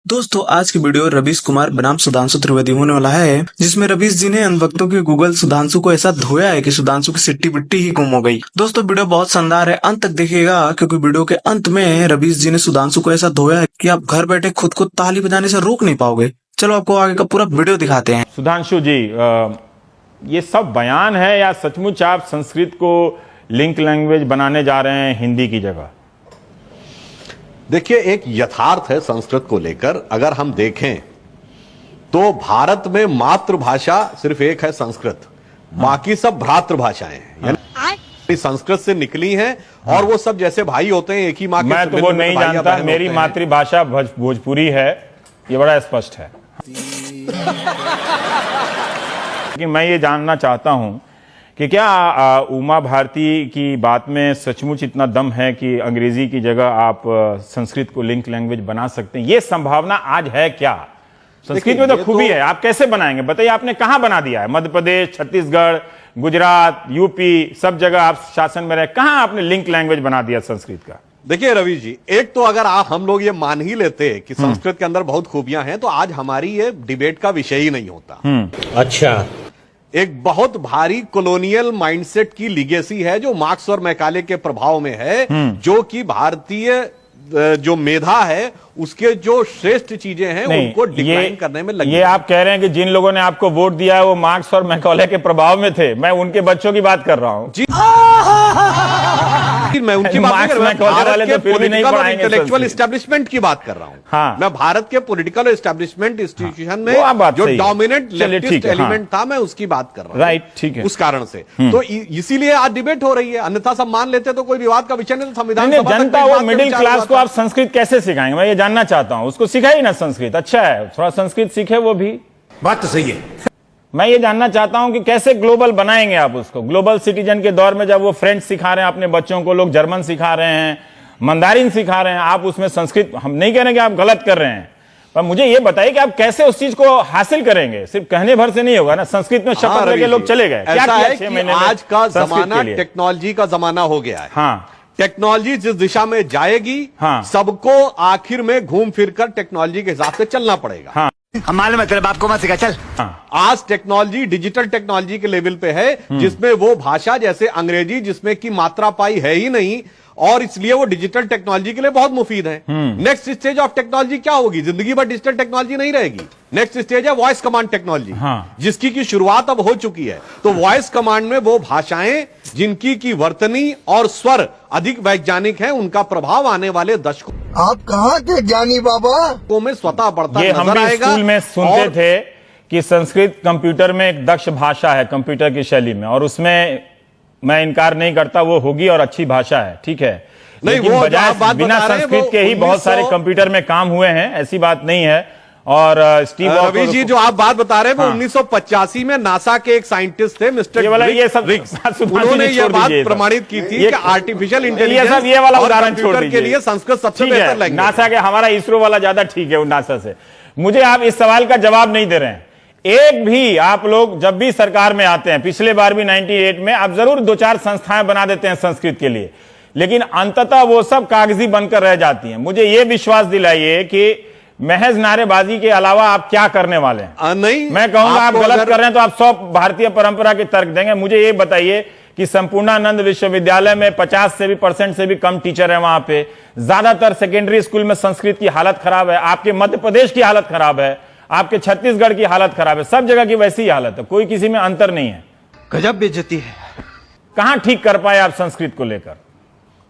दोस्तों आज की वीडियो रवीश कुमार बनाम सुधांशु त्रिवेदी होने वाला है, जिसमें रवीश जी ने अनवक्तों के गूगल सुधांशु को ऐसा धोया है कि सुधांशु की सिट्टी बिट्टी ही गुम हो गई। दोस्तों वीडियो बहुत शानदार है, अंत तक देखिएगा क्योंकि वीडियो के अंत में रवीश जी ने सुधांशु को ऐसा धोया है कि आप घर बैठे खुद को ताली बजाने से रोक नहीं पाओगे। चलो आपको आगे का पूरा वीडियो दिखाते हैं। सुधांशु जी, ये सब बयान है या सचमुच आप संस्कृत को लिंक लैंग्वेज बनाने जा रहे हैं हिंदी की जगह? देखिए, एक यथार्थ है संस्कृत को लेकर। अगर हम देखें तो भारत में मातृभाषा सिर्फ एक है संस्कृत, बाकी सब भ्रातृभाषाएं हैं, यानी संस्कृत से निकली हैं और वो सब जैसे भाई होते हैं एक ही माँ के। मैं तो वो नहीं जानता, मेरी मातृभाषा भोजपुरी है, ये बड़ा स्पष्ट है। लेकिन मैं ये जानना चाहता हूं कि क्या उमा भारती की बात में सचमुच इतना दम है कि अंग्रेजी की जगह आप संस्कृत को लिंक लैंग्वेज बना सकते हैं? ये संभावना आज है क्या? संस्कृत में तो खूबी है, आप कैसे बनाएंगे बताइए? आपने कहां बना दिया है? मध्य प्रदेश, छत्तीसगढ़, गुजरात, यूपी, सब जगह आप शासन में रहे, कहां आपने लिंक लैंग्वेज बना दिया संस्कृत का? देखिए रवि जी, एक तो अगर हम लोग ये मान ही लेते कि संस्कृत के अंदर बहुत खूबियां हैं तो आज हमारी ये डिबेट का विषय ही नहीं होता। अच्छा, एक बहुत भारी कॉलोनियल माइंडसेट की लीगेसी है जो मार्क्स और मैकाले के प्रभाव में है, जो कि भारतीय जो मेधा है उसके जो श्रेष्ठ चीजें हैं उनको डिक्लाइन करने में लगी। ये आप कह रहे हैं कि जिन लोगों ने आपको वोट दिया है वो मार्क्स और मैकाले के प्रभाव में थे? मैं उनके बच्चों की बात कर रहा हूं जी। मैं उनकी बात नहीं कर रहा, भारत के पॉलिटिकल और इंटेलेक्चुअल एस्टेब्लिशमेंट की बात कर रहा हूं। हाँ। मैं भारत के पॉलिटिकल एस्टेब्लिशमेंट इंस्टीट्यूशन में जो डोमिनेंट लेफ्टिस्ट एलिमेंट था मैं उसकी बात कर रहा हूं। राइट, ठीक है। उस कारण से तो इसीलिए आज डिबेट हो रही है, अन्यथा सब मान लेते तो कोई विवाद का विषय नहीं। संविधान जनता वो मिडिल क्लास को आप संस्कृत कैसे सिखाएंगे? मैं ये जानना चाहता हूं। उसको सिखाई ना संस्कृत, अच्छा है थोड़ा संस्कृत सीखे वो भी। बात तो सही है। मैं ये जानना चाहता हूं कि कैसे ग्लोबल बनाएंगे आप उसको? ग्लोबल सिटीजन के दौर में जब वो फ्रेंच सिखा रहे हैं अपने बच्चों को, लोग जर्मन सिखा रहे हैं, मंदारिन सिखा रहे हैं, आप उसमें संस्कृत, हम नहीं कह रहे कि आप गलत कर रहे हैं, पर मुझे ये बताइए कि आप कैसे उस चीज को हासिल करेंगे? सिर्फ कहने भर से नहीं होगा ना। संस्कृत में शपथ लेके लोग चले गए, क्या किया 6 महीने में? आज का जमाना टेक्नोलॉजी का जमाना हो गया है। हाँ, टेक्नोलॉजी जिस दिशा में जाएगी, हाँ, सबको आखिर में घूम फिर कर टेक्नोलॉजी के हिसाब से चलना पड़ेगा। हाँ, हम मालूम है, तेरे बाप को मत सिखा, चल। आज टेक्नोलॉजी डिजिटल टेक्नोलॉजी के लेवल पे है जिसमें वो भाषा जैसे अंग्रेजी जिसमें की मात्रा पाई है ही नहीं और इसलिए वो डिजिटल टेक्नोलॉजी के लिए बहुत मुफीद है। नेक्स्ट स्टेज ऑफ टेक्नोलॉजी क्या होगी? जिंदगी भर डिजिटल टेक्नोलॉजी नहीं रहेगी। नेक्स्ट स्टेज है वॉइस कमांड टेक्नोलॉजी, हाँ, जिसकी की शुरुआत अब हो चुकी है। तो वॉइस कमांड में वो भाषाएं जिनकी की वर्तनी और स्वर अधिक वैज्ञानिक हैं, उनका प्रभाव आने वाले दशकों आप कहाँ के ज्ञानी बाबा में स्वतः बढ़ता ये हम नजर भी आएगा। स्कूल में सुनते थे कि संस्कृत कंप्यूटर में एक दक्ष भाषा है कंप्यूटर की शैली में, और उसमें मैं इनकार नहीं करता वो होगी और अच्छी भाषा है, ठीक है। नहीं, लेकिन वो बजाय बिना संस्कृत के ही बहुत सारे कंप्यूटर में काम हुए हैं, ऐसी बात नहीं है। और स्टीव रवि जी जो आप बात बता रहे हैं वो 1985 में नासा के एक साइंटिस्ट थे मिस्टर रिग्स, उन्होंने ये बात प्रमाणित की थी कि आर्टिफिशियल इंटेलिजेंस ये वाला उदाहरण छोड़ दीजिए, के लिए संस्कृत सबसे बेहतर लैंग्वेज। नासा के, हमारा इसरो वाला ज्यादा ठीक है नासा से। मुझे आप इस सवाल का जवाब नहीं दे रहे हैं। एक भी आप लोग जब भी सरकार में आते हैं, पिछले बार भी 98 में, आप जरूर 2-4 संस्थाएं बना देते हैं संस्कृत के लिए, लेकिन अंततः वो सब कागजी बनकर रह जाती हैं। मुझे ये विश्वास दिलाइए कि महज नारेबाजी के अलावा आप क्या करने वाले हैं? नहीं, मैं कहूंगा आप गलत कर रहे हैं तो आप 100 भारतीय परंपरा के तर्क देंगे। मुझे ये बताइए कि संपूर्णानंद विश्वविद्यालय में 50% से भी कम टीचर है, वहां पे ज्यादातर सेकेंडरी स्कूल में संस्कृत की हालत खराब है। आपके मध्य प्रदेश की हालत खराब है, आपके छत्तीसगढ़ की हालत खराब है, सब जगह की वैसी ही हालत है, कोई किसी में अंतर नहीं है। गजब बेइज्जती है। कहां ठीक कर पाए आप संस्कृत को लेकर?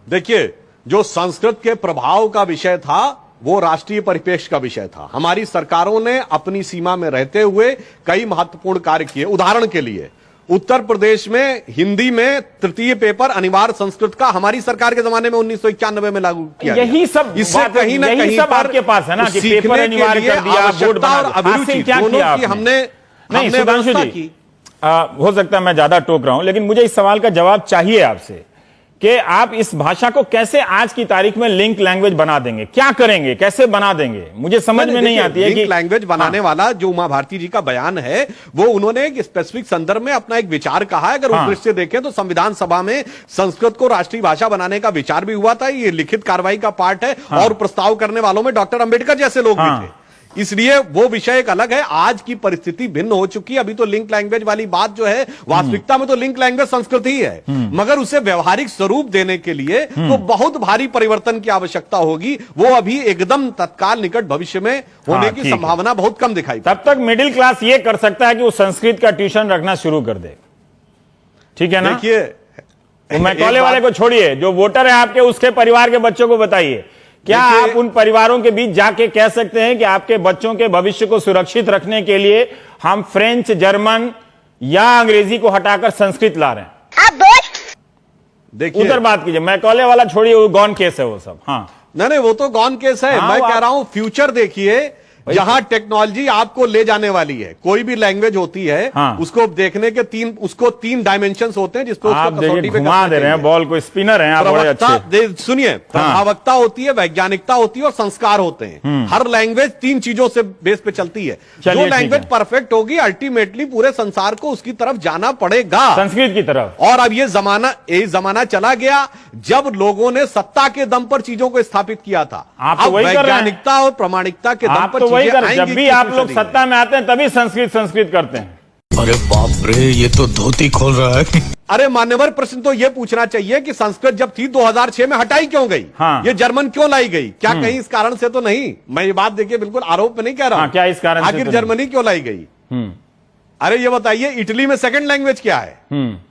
देखिए, जो संस्कृत के प्रभाव का विषय था वो राष्ट्रीय परिप्रेक्ष्य का विषय था। हमारी सरकारों ने अपनी सीमा में रहते हुए कई महत्वपूर्ण कार्य किए। उदाहरण के लिए उत्तर प्रदेश में हिंदी में तृतीय पेपर अनिवार्य संस्कृत का हमारी सरकार के जमाने में 1991 में लागू किया। यही सब इससे कहीं ना कहीं सब आपके पास है ना कि पेपर अनिवार्य कर दिया, बोर्ड बना दिया। और अभिरुचि दोनों की हमने सुधांशु जी, हो सकता है मैं ज्यादा टोक रहा हूं, लेकिन मुझे इस सवाल का जवाब चाहिए आपसे कि आप इस भाषा को कैसे आज की तारीख में लिंक लैंग्वेज बना देंगे? क्या करेंगे, कैसे बना देंगे? मुझे समझ में नहीं आती है कि लिंक लैंग्वेज बनाने वाला जो उमा भारती जी का बयान है वो उन्होंने एक स्पेसिफिक संदर्भ में अपना एक विचार कहा है। अगर उस दृष्टि से देखें तो संविधान सभा में संस्कृत को राष्ट्रीय भाषा बनाने का विचार भी हुआ था, ये लिखित कार्रवाई का पार्ट है और प्रस्ताव करने वालों में डॉक्टर अंबेडकर जैसे लोग भी थे। इसलिए वो विषय एक अलग है। आज की परिस्थिति भिन्न हो चुकी है। अभी तो लिंक लैंग्वेज वाली बात जो है, वास्तविकता में तो लिंक लैंग्वेज संस्कृत ही है, मगर उसे व्यवहारिक स्वरूप देने के लिए तो बहुत भारी परिवर्तन की आवश्यकता होगी। वो अभी एकदम तत्काल निकट भविष्य में होने की संभावना बहुत कम दिखाई। तब तक मिडिल क्लास ये कर सकता है कि वो संस्कृत का ट्यूशन रखना शुरू कर दे, ठीक है ना? देखिए, वो मैकॉले वाले को छोड़िए, जो वोटर है आपके, उसके परिवार के बच्चों को बताइए, क्या आप उन परिवारों के बीच जाके कह सकते हैं कि आपके बच्चों के भविष्य को सुरक्षित रखने के लिए हम फ्रेंच, जर्मन या अंग्रेजी को हटाकर संस्कृत ला रहे हैं? देखिए, उधर बात कीजिए, मैकॉले वाला छोड़िए, वो गॉन केस है वो सब। हाँ, नहीं, वो तो गॉन केस है। हाँ, मैं कह रहा हूं फ्यूचर देखिए, जहां टेक्नोलॉजी आपको ले जाने वाली है। कोई भी लैंग्वेज होती है, हाँ। उसको देखने के तीन डायमेंशंस होते हैं, जिसको आप देखिए घुमा दे रहे हैं बॉल को, स्पिनर हैं आप बड़े अच्छे। सुनिए, प्रभावकता होती है, वैज्ञानिकता होती है और संस्कार होते हैं। हर लैंग्वेज तीन चीजों से बेस पे चलती है। जो लैंग्वेज परफेक्ट होगी, अल्टीमेटली पूरे संसार को उसकी तरफ जाना पड़ेगा, संस्कृत की तरफ। और अब ये जमाना चला गया जब लोगों ने सत्ता के दम पर चीजों को स्थापित किया था। आप तो वही कर रहे हैं। वैज्ञानिकता और प्रामाणिकता के दम पर वही कर, चीजें जब भी आप लोग सत्ता में आते हैं तभी संस्कृत करते हैं। अरे बाप रे, ये तो धोती खोल रहा है। अरे मान्यवर, प्रश्न तो यह पूछना चाहिए कि संस्कृत जब थी 2006 में हटाई क्यों गई? हाँ। ये जर्मन क्यों लाई गई? क्या कहीं इस कारण से तो नहीं? मैं ये बात देखिए बिल्कुल आरोप में नहीं कह रहा हूं। क्या इस कारण से आखिर तो जर्मनी क्यों लाई गई? अरे ये बताइए, इटली में सेकंड लैंग्वेज क्या है?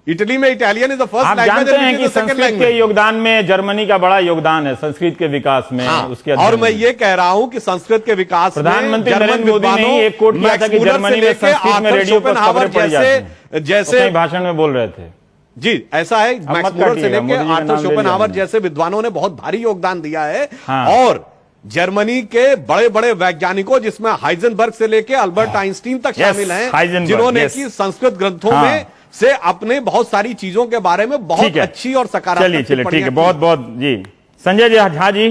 इटली में इटालियन इज द फर्स्ट आप लैंग्वेज। जानते हैं कि संस्कृत के योगदान में जर्मनी का बड़ा योगदान है, संस्कृत के विकास में। हाँ, उसके और मैं ये कह रहा हूं कि संस्कृत के विकास में प्रधानमंत्री नरेंद्र मोदी ने ही एक कोट किया था कि जर्मनी में संस्कृत में रेडियो पर खबरें पड़ी जाती हैं। जैसे भाषण में बोल रहे थे जी, ऐसा है। मैक्स मूलर से लेकर आर्थर शोपेनहावर जैसे विद्वानों ने बहुत भारी योगदान दिया है। और जर्मनी के बड़े बड़े वैज्ञानिकों, जिसमें हाइजेनबर्ग से लेकर अल्बर्ट आइंस्टीन तक शामिल हैं, जिन्होंने की संस्कृत ग्रंथों में से अपने बहुत सारी चीजों के बारे में बहुत अच्छी और सकारात्मक। चलिए ठीक है, बहुत बहुत जी। संजय झा जी,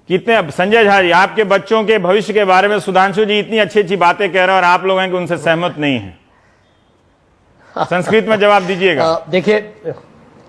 कितने, संजय झा जी, आपके बच्चों के भविष्य के बारे में सुधांशु जी इतनी अच्छी अच्छी बातें कह रहे हैं और आप लोग हैं कि उनसे सहमत नहीं है। संस्कृत में जवाब दीजिएगा। देखिए,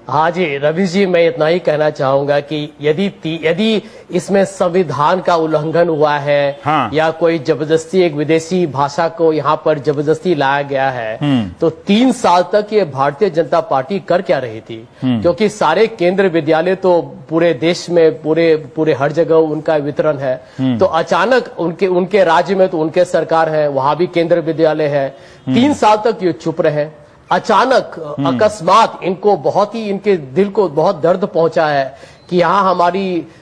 हाँ जी रवीश जी, मैं इतना ही कहना चाहूंगा कि यदि इसमें संविधान का उल्लंघन हुआ है, हाँ। या कोई जबरदस्ती एक विदेशी भाषा को यहाँ पर जबरदस्ती लाया गया है, तो 3 साल तक ये भारतीय जनता पार्टी कर क्या रही थी? क्योंकि सारे केंद्र विद्यालय तो पूरे देश में पूरे हर जगह उनका वितरण है। तो अचानक उनके राज्य में तो उनके सरकार है, वहां भी केंद्र विद्यालय है। 3 साल तक ये चुप रहे। अचानक अकस्मात इनके दिल को बहुत दर्द पहुंचा है कि यहाँ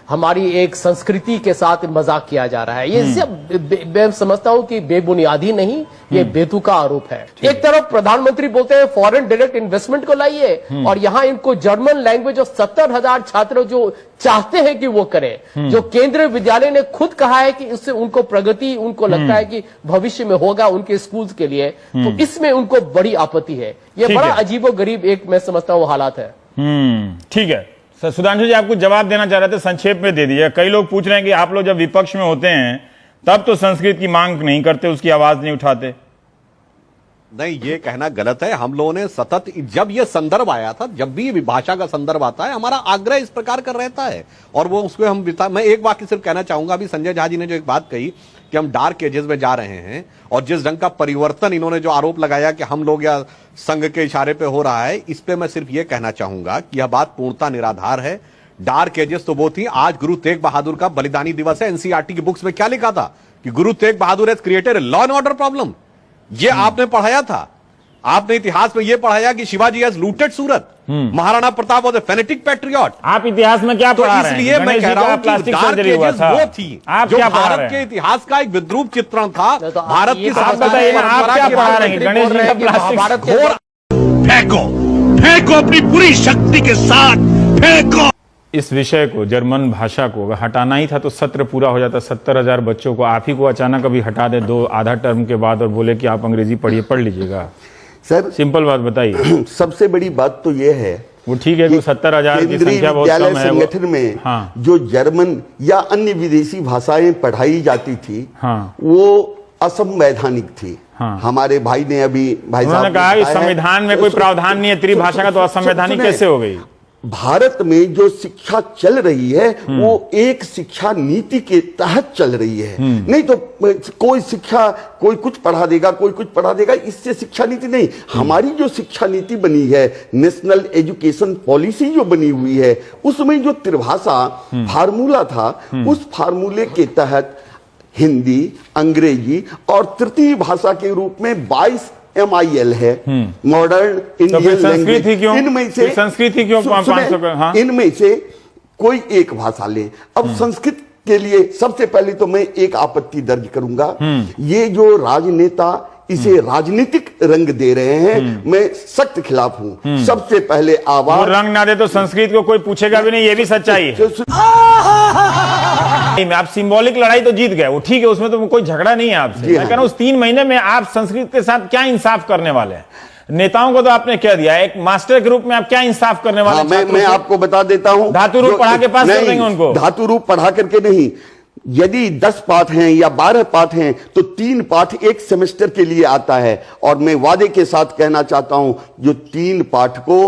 हमारी एक संस्कृति के साथ मजाक किया जा रहा है। ये सब मैं समझता हूँ कि बेबुनियादी नहीं, ये बेतुका आरोप है। एक तरफ प्रधानमंत्री बोलते हैं फॉरेन डायरेक्ट इन्वेस्टमेंट को लाइए, और यहाँ इनको जर्मन लैंग्वेज और 70,000 छात्र जो चाहते हैं कि वो करें, जो केंद्रीय विद्यालय ने खुद कहा है कि इससे उनको प्रगति, उनको लगता है कि भविष्य में होगा उनके स्कूल के लिए, तो इसमें उनको बड़ी आपत्ति है। ये बड़ा अजीबोगरीब एक मैं समझता हूँ हालात है। ठीक है सर, सुधांशु जी आप कुछ जवाब देना चाह रहे थे, संक्षेप में दे दीजिए। कई लोग पूछ रहे हैं कि आप लोग जब विपक्ष में होते हैं तब तो संस्कृत की मांग नहीं करते, उसकी आवाज नहीं उठाते। नहीं, ये कहना गलत है। हम लोगों ने सतत, जब ये संदर्भ आया था, जब भी भाषा का संदर्भ आता है, हमारा आग्रह इस प्रकार का रहता है और वो उसको हम मैं एक वाक्य सिर्फ कहना चाहूंगा। अभी संजय झा जी ने जो एक बात कही कि हम डार्क एजेस में जा रहे हैं, और जिस ढंग का परिवर्तन इन्होंने जो आरोप लगाया कि हम लोग या संघ के इशारे पे हो रहा है, इस पे मैं सिर्फ ये कहना चाहूंगा कि यह बात पूर्णता निराधार है। डार्क एजेस तो वो थी। आज गुरु तेग बहादुर का बलिदानी दिवस है। एनसीईआरटी की बुक्स में क्या लिखा था कि Guru Tegh Bahadur has created law and order problem. ये आपने पढ़ाया था। आपने इतिहास में यह पढ़ाया कि Shivaji has looted Surat, Maharana Pratap was a phonetic patriot. आप इतिहास में क्या पढ़ा रहे हैं? इसलिए मैं कह रहा हूं कि डार्क एजेस वो थी जो भारत के इतिहास का एक विद्रूप चित्रण था। भारत की बताइए ना, आप क्या पढ़ा रहे हैं? गणेश जी का प्लास्टिक फेंको अपनी पूरी शक्ति के साथ फेंको। इस विषय को, जर्मन भाषा को अगर हटाना ही था तो सत्र पूरा हो जाता। 70,000 बच्चों को आप ही को अचानक अभी हटा दे आधा टर्म के बाद और बोले कि आप अंग्रेजी पढ़ लीजिएगा। सर सिंपल बात बताइए। सबसे बड़ी बात तो यह है, वो ठीक है कि 70,000 की संख्या बहुत कम है। संगठन में हाँ। जो जर्मन या अन्य विदेशी भाषाएं पढ़ाई जाती थी, हाँ। वो असंवैधानिक थी। हाँ। हमारे भाई ने अभी उन्होंने कहा कि संविधान में कोई प्रावधान नहीं है त्रिभाषा का, तो असंवैधानिक कैसे हो गई? भारत में जो शिक्षा चल रही है वो एक शिक्षा नीति के तहत चल रही है। नहीं तो कोई शिक्षा, कोई कुछ पढ़ा देगा, कोई कुछ पढ़ा देगा, इससे शिक्षा नीति नहीं। हमारी जो शिक्षा नीति बनी है, नेशनल एजुकेशन पॉलिसी जो बनी हुई है, उसमें जो त्रिभाषा फार्मूला था, उस फार्मूले के तहत हिंदी, अंग्रेजी और तृतीय भाषा के रूप में 22 MIL है, मॉडर्न इंडियन लैंग्वेज। इनमें से संस्कृत ही क्यों 500 का? हाँ? इनमें से कोई एक भाषा ले। अब संस्कृत के लिए सबसे पहले तो मैं एक आपत्ति दर्ज करूंगा। ये जो राजनेता इसे राजनीतिक रंग दे रहे हैं, मैं सख्त खिलाफ हूं। सबसे पहले आवाज रंग ना दे तो संस्कृत को कोई पूछेगा भी नहीं, ये भी सच्चाई है। आप सिंबॉलिक लड़ाई तो जीत गए, वो ठीक है, उसमें तो कोई झगड़ा नहीं है आपसे। मैं कह रहा हूं उस 3 महीने में आप संस्कृत के साथ क्या इंसाफ करने वाले हैं? नेताओं को तो आपने कह दिया, एक मास्टर के रूप में आप क्या इंसाफ करने वाले हैं? मैं आपको बता देता हूं, धातु रूप पढ़ा के पास कर देंगे उनको। धातु रूप पढ़ा करके नहीं, यदि 10 पाठ हैं या 12 पाठ हैं तो 3 पाठ एक सेमेस्टर के लिए आता है। और मैं वादे के साथ कहना चाहता हूं, जो 3 पाठ को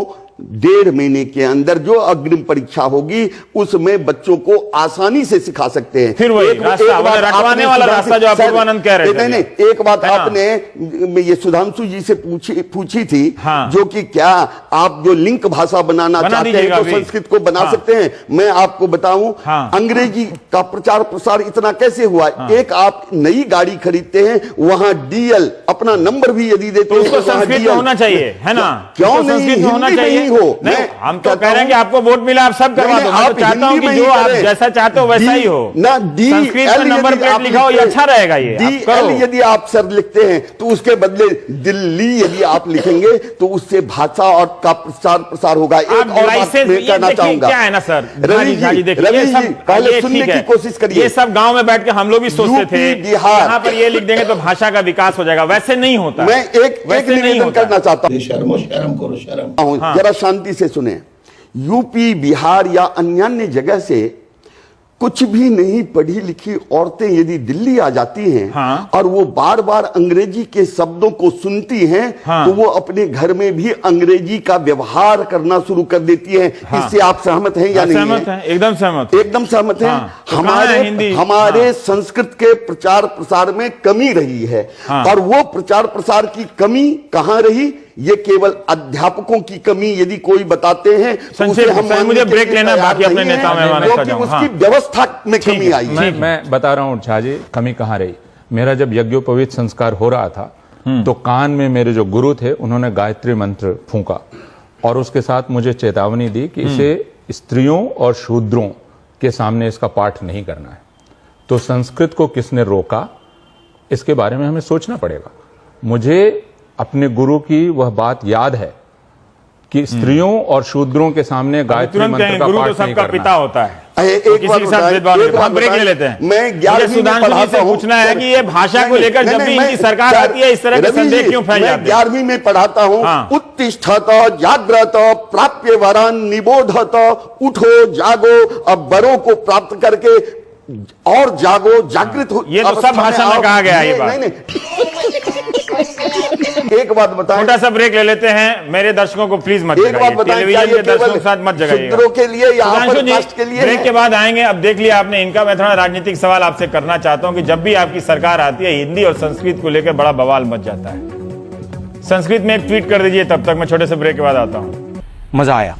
1.5 महीने के अंदर जो अग्रिम परीक्षा होगी उसमें बच्चों को आसानी से सिखा सकते हैं। फिर वही रास्ता, रटवाने वाला रास्ता जो आप पूर्वानंद कह रहे थे। नहीं, एक बात आपने ये सुधांशु जी से पूछी थी, जो कि क्या आप जो लिंक भाषा बनाना चाहते हैं तो संस्कृत को बना सकते हैं। मैं आपको बताऊं, अंग्रेजी का प्रचार प्रसार इतना कैसे हुआ? एक आप नई गाड़ी खरीदते हैं, वहां DL अपना नंबर भी यदि देते हैं तो संस्कृत में होना चाहिए, है ना? क्यों नहीं होना चाहिए? हो नहीं, हम तो कह रहे हैं कि आपको वोट मिला, आप सब करवा दो। मैं तो चाहता हूं कि जो आप जैसा चाहते हो वैसा ही हो ना। संस्कृत में नंबर प्लेट लिखा हो, ये अच्छा रहेगा। ये DL यदि आप सर लिखते हैं तो उसके बदले दिल्ली यदि आप लिखेंगे तो उससे भाषा और का प्रचार प्रसार होगा। एक और बात मैं कहना चाहूंगा, क्या है ना सर, रवि जी पहले सुनने की कोशिश करिए। ये सब गांव में बैठ के हम लोग भी सोचते थे यहाँ पर ये लिख देंगे तो भाषा का विकास हो जाएगा, वैसे नहीं होता। मैं एक निवेदन करना चाहता हूँ, शर्म करो, जरा शांति से सुने। यूपी, बिहार या अन्य जगह से कुछ भी नहीं पढ़ी लिखी औरतें यदि दिल्ली आ जाती हैं और वो बार बार अंग्रेजी के शब्दों को सुनती हैं, तो वो अपने घर में भी अंग्रेजी का व्यवहार करना शुरू कर देती हैं। इससे आप सहमत हैं या नहीं? सहमत हैं, एकदम सहमत, एकदम सहमत हैं। हमारे संस्कृत के प्रचार प्रसार में कमी रही है, और वो प्रचार प्रसार की कमी कहां रही? ये केवल अध्यापकों की कमी यदि कोई बताते हैं तो उसे हम मुझे ब्रेक लेना, बाकी अपने नेता में उसकी व्यवस्था में कमी आई। मैं बता रहा हूं झा जी, कमी कहां रही। मेरा जब यज्ञोपवीत संस्कार हो रहा था तो कान में मेरे जो गुरु थे उन्होंने गायत्री मंत्र फूंका और उसके साथ मुझे चेतावनी दी कि इसे स्त्रियों और शूद्रों के सामने इसका पाठ नहीं करना है। तो संस्कृत को किसने रोका, इसके बारे में हमें सोचना पड़ेगा। मुझे अपने गुरु की वह बात याद है कि स्त्रियों और शूद्रों के सामने गायत्री मंत्र का गुरु पाठ तो नहीं सबका करना पिता होता है। एक बात ब्रेक ले लेते हैं। मैं 11वीं में पढ़ाता हूं, पूछना है कि ये भाषा को लेकर जब भी इनकी सरकार आती है इस तरह के संदेह क्यों फैल जाते हैं? 11वीं में पढ़ाता हूं, उत्तिष्ठत जाग्रत प्राप्य वरान निबोधत, उठो जागो, अब बरों को प्राप्त करके और जागो, जागृत हो। ये तो सब भाषा में कहा गया है। ये बात एक बात बताएं, छोटा सा ब्रेक ले लेते हैं। मेरे दर्शकों को प्लीज मत जगाइए, टेलीविजन के दर्शकों के साथ मत जगाइए। के लिए या के लिए ब्रेक के बाद आएंगे। अब देख लिया आपने इनका। मैं थोड़ा राजनीतिक सवाल आपसे करना चाहता हूं कि जब भी आपकी सरकार आती है हिंदी और संस्कृत को लेकर बड़ा बवाल मच जाता है। संस्कृत में एक ट्वीट कर दीजिए, तब तक मैं छोटे से ब्रेक के बाद आता हूं। मजा आया।